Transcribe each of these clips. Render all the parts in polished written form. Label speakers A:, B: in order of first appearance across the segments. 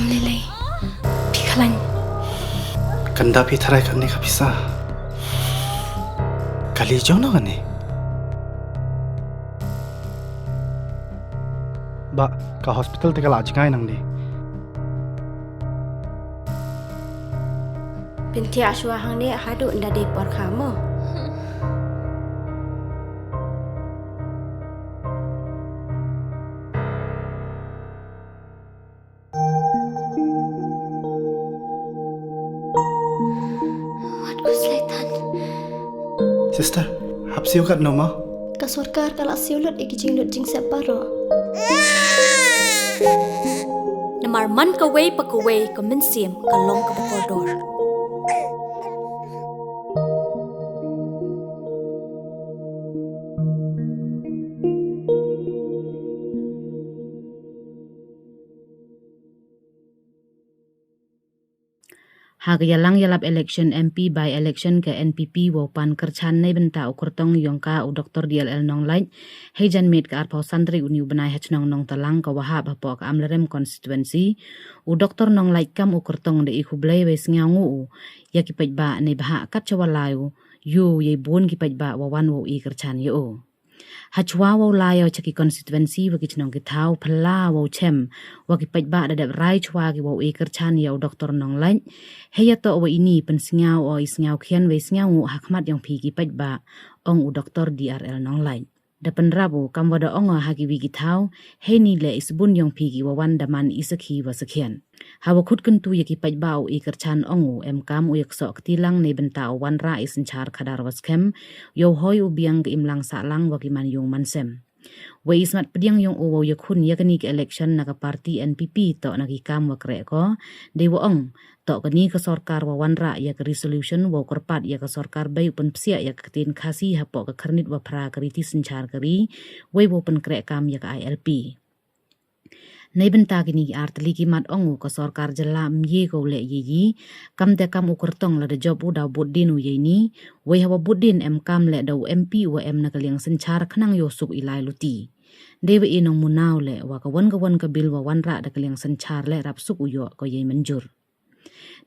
A: Lele, Pikalan.
B: Kanda pitharai karne ka pisa. Kali jaw na gani. Ba ka hospital te kala ajngai nang ni.
A: Binti aswa hang ni hadu nda de por kamu.
B: Sister, hapsiu kat noma.
A: Ka sarkar kala siulut ikijing lut jing separo.
C: Namar man ka way pa ka way ka minsim ka long ka bakordor.
D: Hagyalang yalap election MP by election ke NPP wo pan kerchan nei benta ukurtong yongka u Dr. DLL nong light hejan mit ka arpau santri uniu benai hachnong nong talang ka wahab hapo ka amlerem constituency u Dr. nong light kam ukurtong de ikhublei wes ngangu u yakipaj ba nei baha kat chawalayu yu ye bun kipaj ba wawan wo I kerchan yo Hachwa wo layo chaki constituency waki chnong ki thau phla wo chem waki pajba dadap rai chwa ki wo kerchan yo Dr. nong lain heya to wo ini pensingau o isngau khian we sngau hakmat yang phi ki pajba ong u Dr. DRL nong lain dapan rabu kam wada onga haki wi ki thau he ni le isbun yang phi ki wawan daman isakhi wa sakhian hawa khut kuntu yaki pajba o kerchan ongu em kam u yakso ktilang nei benta wan ra isenchar khadar waskem yo hoi u biang ke imlang sa lang waki man yung mansem we ismat pediang yung uwo yakhun yakani ke election naka party NPP to naki kam wakre ko dewo ong to kani ka sarkar wawan ra yak resolution wo korpat yak sarkar bay pun psia yak tin khasi hapo ka kharnit wa phra kariti senchar kari we wo pen kre kam yak ILP nei benta kini artli ki mat ongu ka sarkar jala mye ko le yi kam te kam ukurtong la de job u daw buddin u ni we hawa buddin em kam le daw MP wa em nakaliang senchar khnang yo suk ilai luti dewe inong munaw le wa ka wan ka bil wa wan ra da kaliang senchar le rap suk uyo ko ye manjur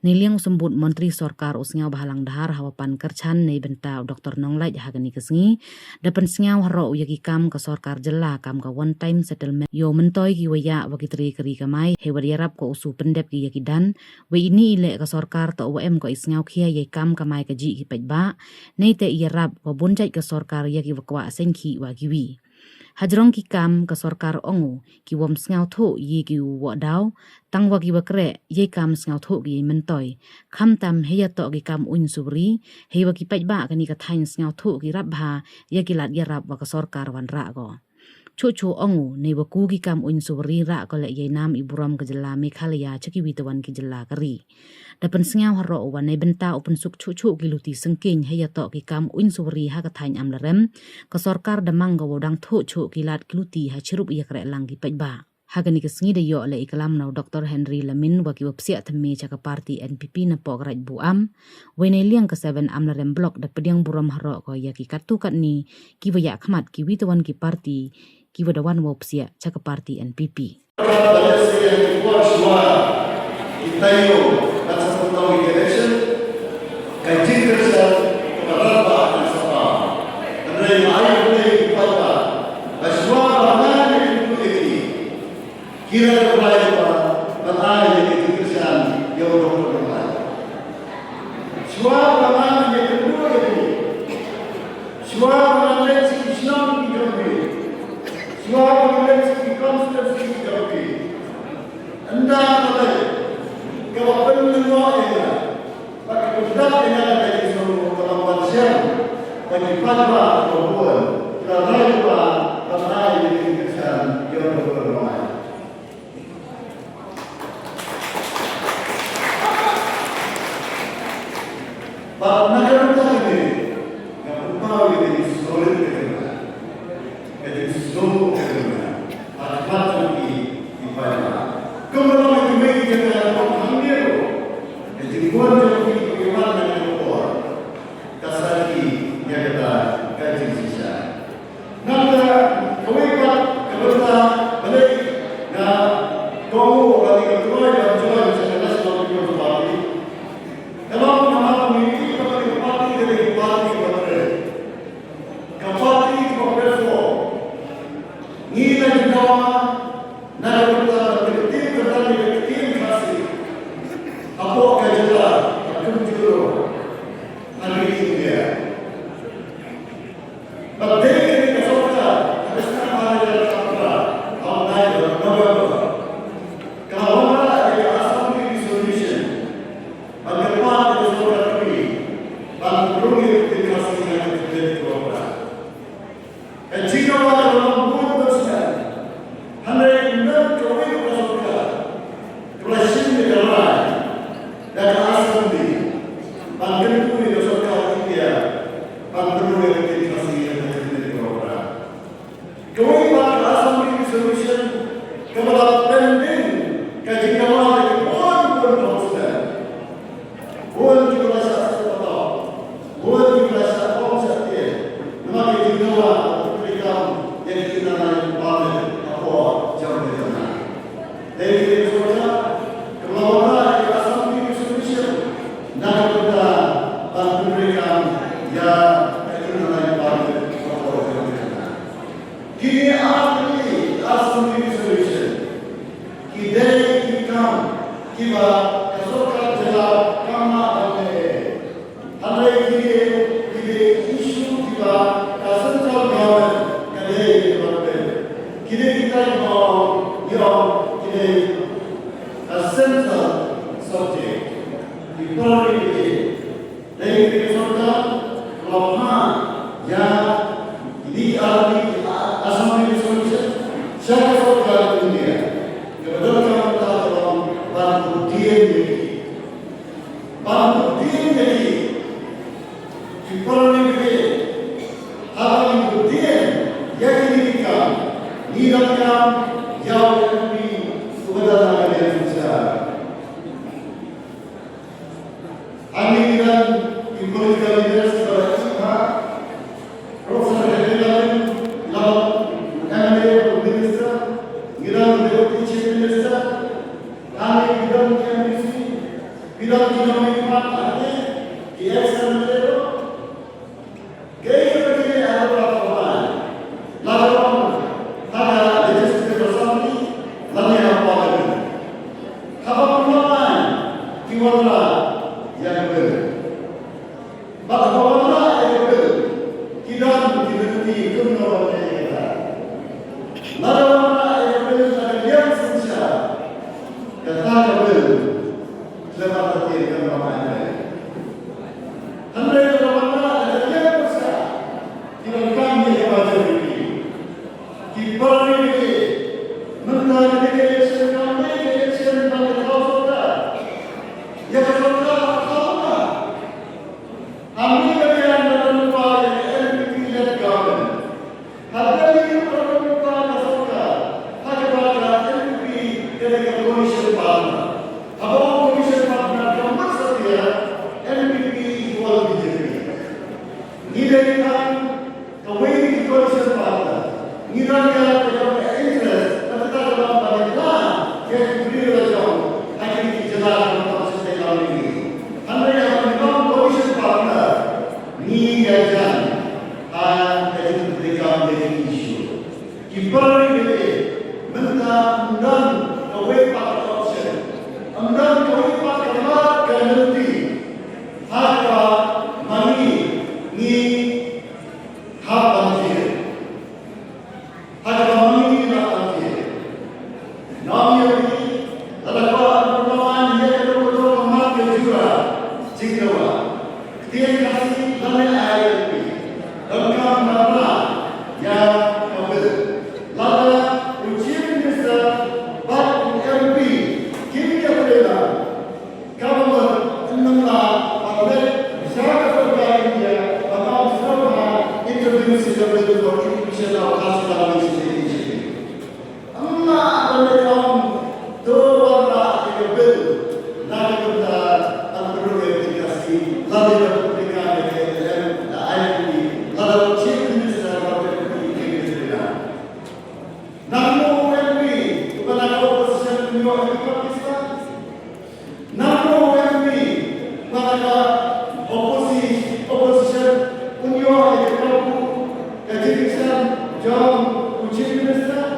D: Niliang sembut Menteri Sarkar usngau bahalang dahar hawapan kerchan nei benta Dr. Nonglait hagani kesngi dapan sngau haro yaki kam ka sarkar jela kam ka one time settlement yo mentoi ki waya waki tri keri kamai he wariarap ko usu pendep ki yaki dan we ini ile ka sarkar to em ko isngau khia ye kam kamai ka ji ki pajba nei te yarap ko bunjai ka sarkar yaki wakwa sengki wa kiwi Hajrong ki kam ka sarkar ongu ki wom sngau tho yi ki wa daw tang wa ki wakre ye kam sngau tho ki mentoi kham tam heya to ki kam un subri he wa ki pajba kani ka thain sngau tho ki rap bha ye ki lat yarap wa ka sarkar wan ra go chu ongu nei wa ku ki kam un subri ra ko le ye nam iburam ka jela Meghalaya chaki witawan ki jela kari dapan sngau haro wa nei benta open suk chu ki luti sengking heya to ki kam un subri ha ka thain amlarem ka sarkar damang go dang tho chu ki lat ki luti ha chirup ye kre lang ki pajba hagani kesngi de yo le ikalam nau Dr. Henry Lamin waki wapsia themme chaka party NPP na pograj buam wene liang ka 7 amlarem block da pediang buram haro ko yaki katu kat ni ki waya khmat ki witawan ki party ki wadawan wapsia chaka party NPP
E: Kira kembali berada di keputusan yang berkembang. Semua pemahaman yang kedua itu, semua pemahaman Islam dijaga, semua pemahaman konstitusi dijaga. Anda kata, kalau penuh ini, bagi kita ini ada di seluruh kalangan siapa, bagi fatwa maupun fatwa berada di keputusan yang berkembang. Pak negara kita ini, yang utama ini solid kita, jadi semua kita, ada di mana. Kemudian kita kita mengambil, jadi buat jadi bagaimana dengan orang, kasar yang kita kaji sisa. Nanti kau ikat, kalau kita Nila Jawa, Nagapura, Ketim Tertani, Ketim Kasih, Apo Kajala, Akum Juro, Hari India. Berdiri di Kesoka, Habiskan Hari Kapura, Tahun November. Kalau ada di Assembly Resolution, bagaimana Kesoka kami, Bangkrumi di Kasih yang terjadi di Kapura. Dan jika ada dalam bulan tersebut, hendak benar kami Kesoka, Kelashin di dalam dan Assembly, Bangkrumi di Kesoka India, Bangkrumi di Kasih yang terjadi di Kapura. Kami pada Assembly Resolution kepada pending kajian dari bulan tersebut, bulan juga satu tahun, bulan juga satu tahun, nama kajian yang kita naik pada apa jam berjalan. Dari itu saja, keluarga di Assembly Resolution nak kita memberikan yang kita naik pada apa jam berjalan. Kini ahli Assembly Resolution, kita kita kesokan jelas kama ada. Hari kita isu kita central government kita mau yang kita central subject di priority dari kesokan lama yang di Assembly Resolution saya kesokan dunia kebetulan kita dalam bantu dia di priority hari kemudian yang diberikan nilaikan yang lebih kepada negara Indonesia. Anggaran political leaders sebagai Profesor Helen Law, MLA Minister, Gilang Deputy Chief Minister, Kami Gilang KMC, Gilang Ekonomi Partai, KSM Lero, gaya begini adalah persoalan. Lalu ada legislative assembly, lalu apa lagi? Apa persoalan? Kiwala yang ber. Bagaimana yang ber? Kita diberhenti kemenangan kita. Lalu apa yang ber? Yang susah. Kata ber. Selamat datang ke rumah anda. Anda John, Chief Minister,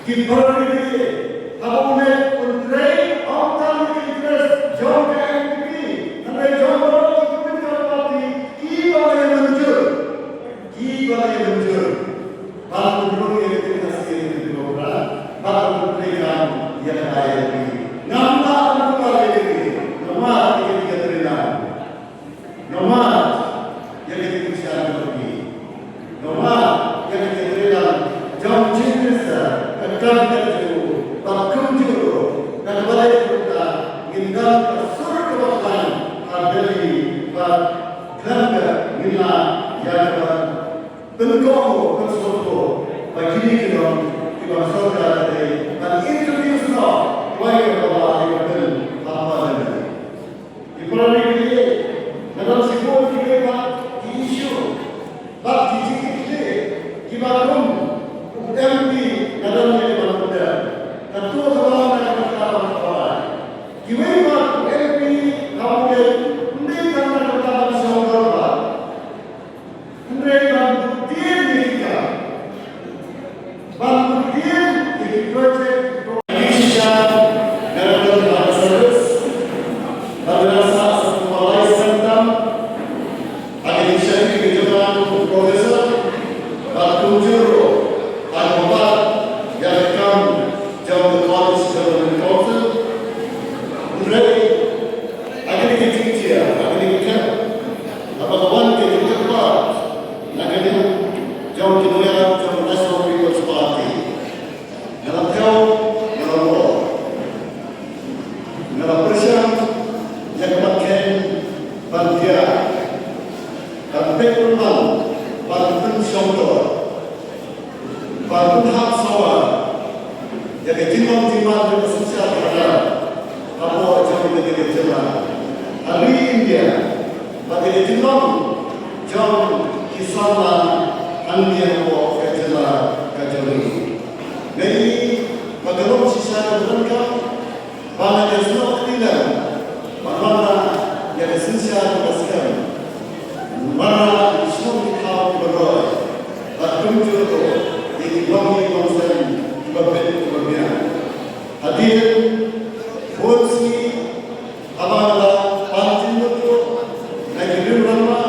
E: Kibarili habune untrei autan interest jom KMP ane jom kita parti kibale menjur baru dulu yang kita sendiri di program baru program yang lain nama kembali nama yang kita terima nama yang kita bisa beri nama yang kita terima jom cinta akan terjadi takkan juru dan balik kita ingin surga Tuhan adili dan kelangga nila yang Benkomo bersoto bagi kita di masyarakat ini dan introduce now why Allah yang apa ini. Di perang ini dalam sebuah kita di isu bab ini kita pun MP dalam yang berbeda. Tentu dalam yang berbeda. Kita MP kemudian mereka berkata seolah-olah mereka Bantuan di project Indonesia dalam bahasa madrasah sekolah Islam Indonesia kejuruan profesor Juro Al-Mubarak yang akan jauh college government council ready akan kita apabila kita cepat akan jauh dunia jauh nasional People's Party dalam jauh dalam persiap yang makin bantia dan pekerjaan bantuan syarikat bantuan hak sawah yang jimat dan sosial kerana apa jauh negeri jalan hari India bagi jimat jauh Islam Andian ko kajala kajali. Jadi magandang sisa berangkat bala jasno tidak mana yang esensial berasal mana isu kita berdoa dan tunjuk di bawah konsen berbeda berbeda. Hadir kursi abala panjang itu lagi ramah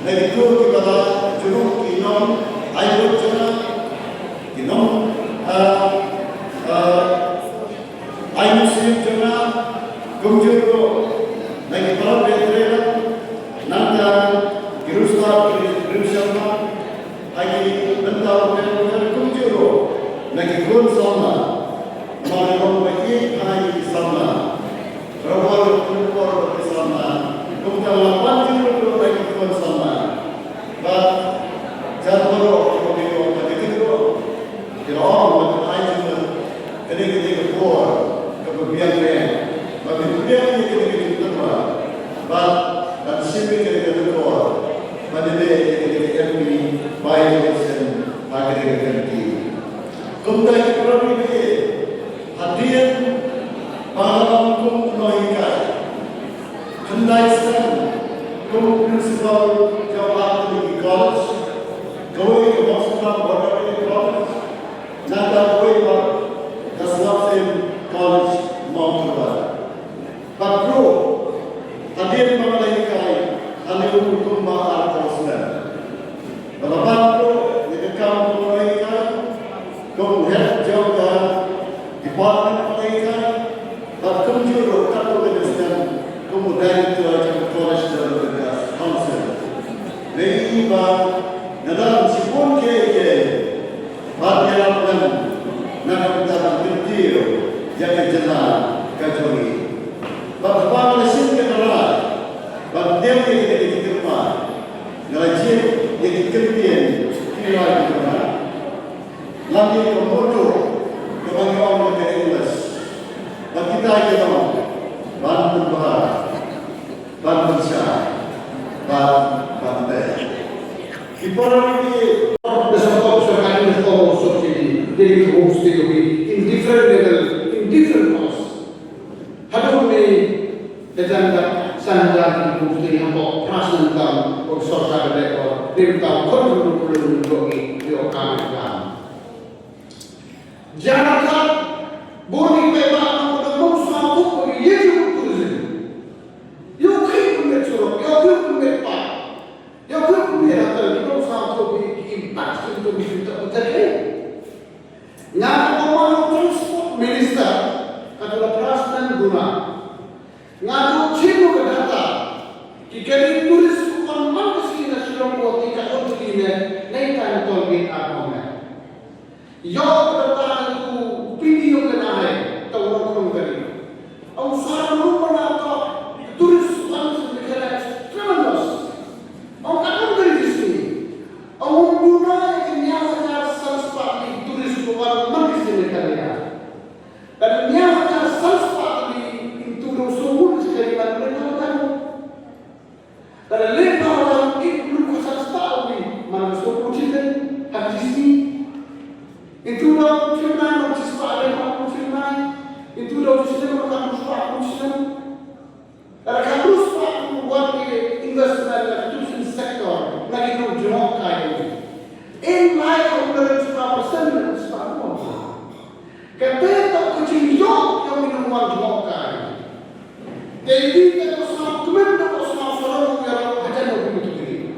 E: lagi tu kita juruk inom ayo jana inom ayo sih jana gumjuro lagi para betrena nanda girusta girushama lagi bentau betrena gumjuro lagi gun sama malam bagi hai sama rawal kulur sama kumtala panjang itu lagi gun sama Jadwal kemudian begitu orang mengajar ketika keluar kemudian kemudian ketika keluar dan siapa ketika keluar ketika MP by-election ketika ganti kemudian kemudian hadir malam kumnoikai kendaisan principal Jawaharlal Nehru College, going to Moscow, Waterloo College, Nanda Goiba, Kaslavsky College, Mount Royal. But bro, hadir Malaykai, hadir Kutumba Al-Qaslan. Balapan bro, dikekam Malaykai, kau head jaga Department Malaykai, but kumjuro kato dengan kemudian itu aja college dalam council. Jadi dalam sipun ke bagian nak dalam kecil yang jelas kacori. Bapa mesin ke dalam, bagian yang diterima, nelayan yang dikembin kira kira. Lagi kemudian kebanyakan ke English. Bagi kita kita bantu bahasa, bantu syah.
F: The support of kindness of society, they will still be in different levels, in different costs. How do we agenda sanjang bukti yang perasaan tentang sosial dekor, tentang kontrol di okamkan. Jangan boleh memang untuk satu bagi Yesus Kristus. Yo kau punya curang, yo kau punya pak, yo kau punya rata, yo satu bagi impact untuk kita betul. Yang orang transport minister adalah Presiden Guna. Ngadu cinu ke data, jika turis bukan manusia nasional buat kita untuk ini, naik kan tolong agama. Yo data itu video kena hai, tahu orang kali. Aku saran lu menata turis bukan sebagai tremendous. Aku kan dari sini. Aku guna yang nyawa sesuatu turis bukan manusia kali. Dan nyawa sesuatu itu semua sekali mereka kan. Dan lepas orang itu sesuatu mana semua kita hadis ini. Itu dah firman sesuatu yang firman. Itu dah sistem akan sesuatu sistem. Akan sesuatu buat investment dalam sektor lagi tu job kaya. In life of the persen sesuatu. Kata tak kucing job yang minum job kaya. Jadi kita semua kemen kita semua orang yang ajar nak begitu ini.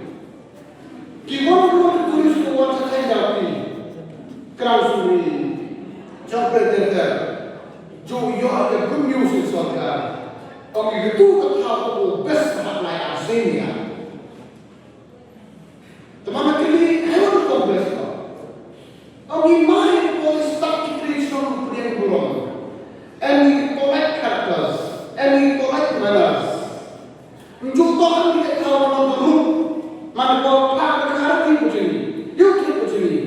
F: Kita orang tulis buat saya jadi. Krausuri, sampai terter, jo yo ada good news in sorga. Oke itu kata best hotline Asia. Teman kali hewan kompleks. Oke main polis tak creation punya bulan. And we collect characters, and we collect manners. Menjutaan kita kalau nonton mana kau pakai macam ni, you macam ni.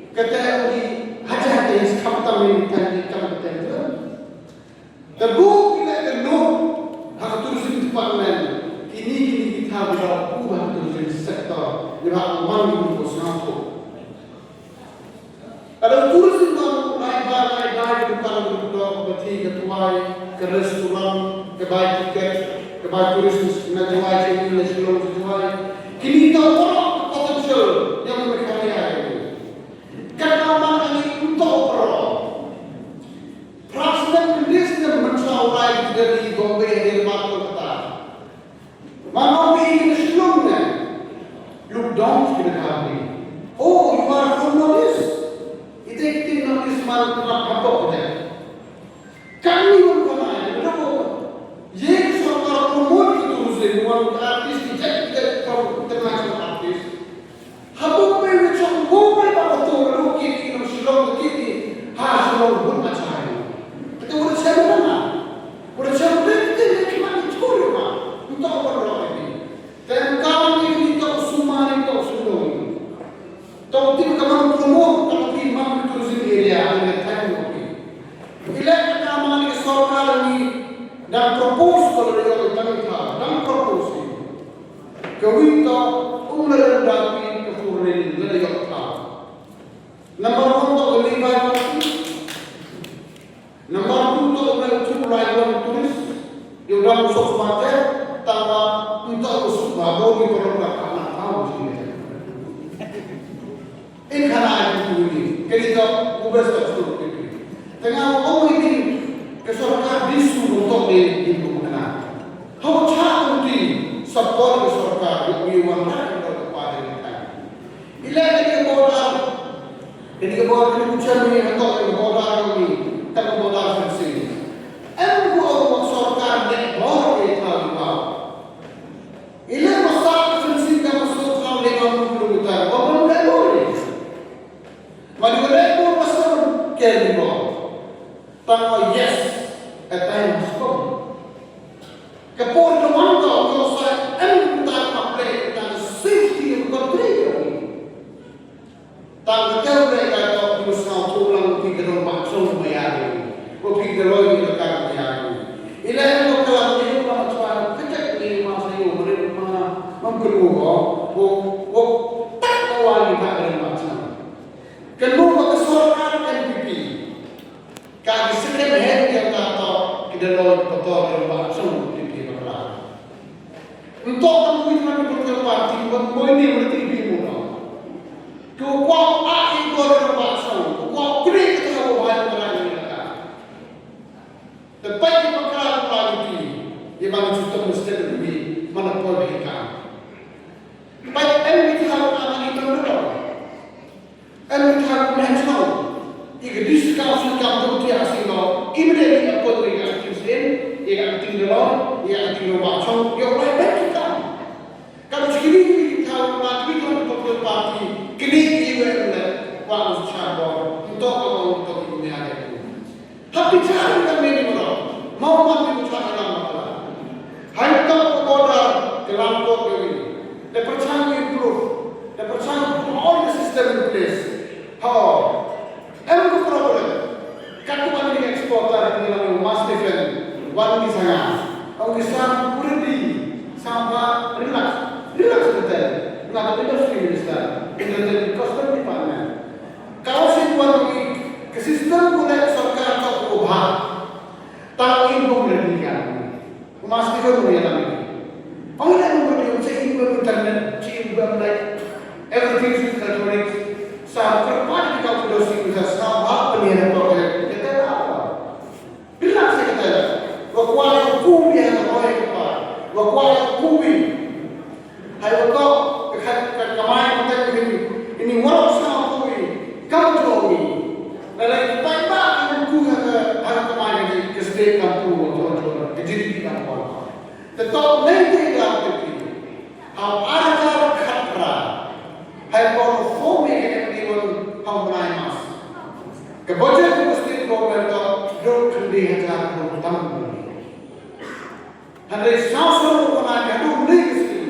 F: Kata di hajat yang sekamta minta di kamta itu. Terbuk kita kenal hak tulisan departemen. Ini kita berubah tulisan sektor di hak mandu kosnato. Ada tulisan baik bukan untuk berarti ketuai ke restoran, ke baik tiket, ke baik turis najuai jadi nasional najuai. Kini kita orang potensial yang mereka lihat. Karena mana ini untuk orang Presiden Indonesia mencari dari Bombay dari Mata Kota. Mana ini sebelumnya, look down ke kami. Oh, you are from notice. Itu kita notice mana nak apa saja. Kami bukan ada, berapa? Yang seorang promosi tulisan, orang artis tidak termasuk artis. Habis macam Bombay pada tu. Hasil pun macam itu udah siapa mana? Udah siapa kita cuma curi mah untuk apa lagi? Dan kami ini tak semua ini tak semua. Tahu tidak kamu promote kalau imam itu sendiri ada time ini. Ilahi kami ini sorkar ini dan propose kalau dia orang dan propose. Kewita umur rendah ini kefurin dari orang. Nomor 1 lebih Nomor 2 untuk melakukan tulis di dalam usul semata tanpa untuk usul bahawa di program anak tahu sini. Ini kerana ini kita ubah struktur ini. Tengah orang ini kesorkan bisu untuk di mana. How child di support kesorkan di mana kita kepada kita. Ilahi kita bodoh. Jadi kebawa kita ucap ini atau kebawa ini. Tak boleh sini. Aku orang sorkar dan orang itu tahu. Ini masalah sini kita masuk dalam 50 kilometer. Apa boleh boleh? Mari kita masuk ke lima. Tanpa yes, atau masuk. Kapur teman kau kalau saya kita pakai dan safety bukan terima. Tanpa kau mereka tahu berusaha pulang di gedung maksud bayar. Kopi geroi dekat bayar. Ilahi kalau kalau ini orang cuan kecil ni masa ini mereka mengkeluar, tak tahu ni tak ada macam. Keluar ke sorkan NPP. Kali sekali yang kata kita lawan betul dengan maksud NPP berlaku. Untuk kamu ini berkeluar, tiba-tiba ini berarti bingung. Kau akhir kau dengan maksud, kau kiri kita Kini ibu waktu cabang untuk ibu ni ada itu. Tapi cari kami ni bro, mau mati bukan dalam masalah. Hanya kepada kelompok ini, the percaya improve, the percaya all the system in place. How? Emang problem. Kalau kami eksporter ni lagi mas defend, one di sana, orang Islam berhenti, sama relax betul. Nggak ada industri minister, industri custom department. Kalau situasi ini, ke sistem boleh serkar atau perubahan, tahu ibu berdirikan, memastikan berdirikan ini. Orang yang berdirikan, ibu internet, ibu like everything is electronic. Sampai pada kita sudah bisa sama penyiaran program kita apa? Bilang saya kata, waktu kubi yang boleh kepada, waktu kubi, hari waktu kemarin kita ini walau sama kubi, kamu tahu ini, lalu kita ibarat kubi hari kemarin di kesedihan kampung atau jadi kampung. Tetap nanti dalam itu, ada katra, hari performa Pembangunan kebajikan state government itu kendi hajar utama. Hari sasar pembangunan itu legasi,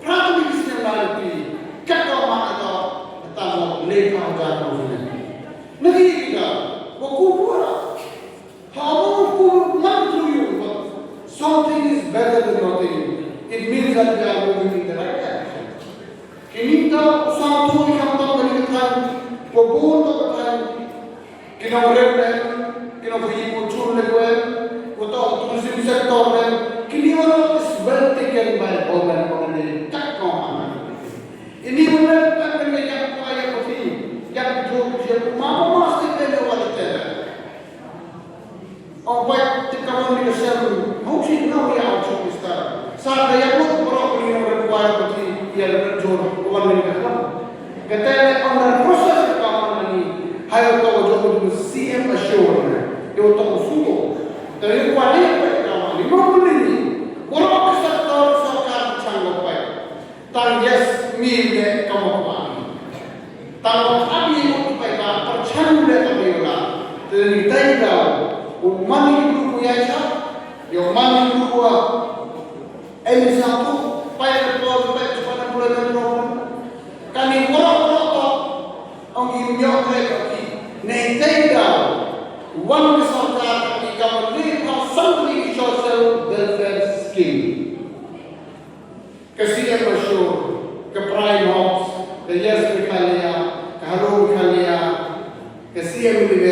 F: praktis yang lalu kata mana itu tentang lekang hajar pembangunan. Negeri kita, wakubura, hamu mantru something is better than nothing. It means that we are moving in the right direction. Kita satu yang mengatakan Pabun berkata, kita berada, kita pergi muncul legal, atau tourism sektor dan kini orang is well taken by government oleh tak kawan. Ini benar benar yang kaya kopi, yang jauh mau masih ada wanita. Orang cakap ni kesan, mungkin nak dia auto besar. Saat dia pun berapa ni orang kaya kopi yang berjor wanita kan. Kata orang proses Hai tahu jodoh itu CM assurance, itu tahu suku. Tapi kuali apa kawan? Lima puluh ini, orang sektor sarkar sanggup baik. Tang yes milik kamu kami. Tang kami itu baik percaya kami lah. Jadi tahu, umani itu punya siapa? Yang umani itu, ini satu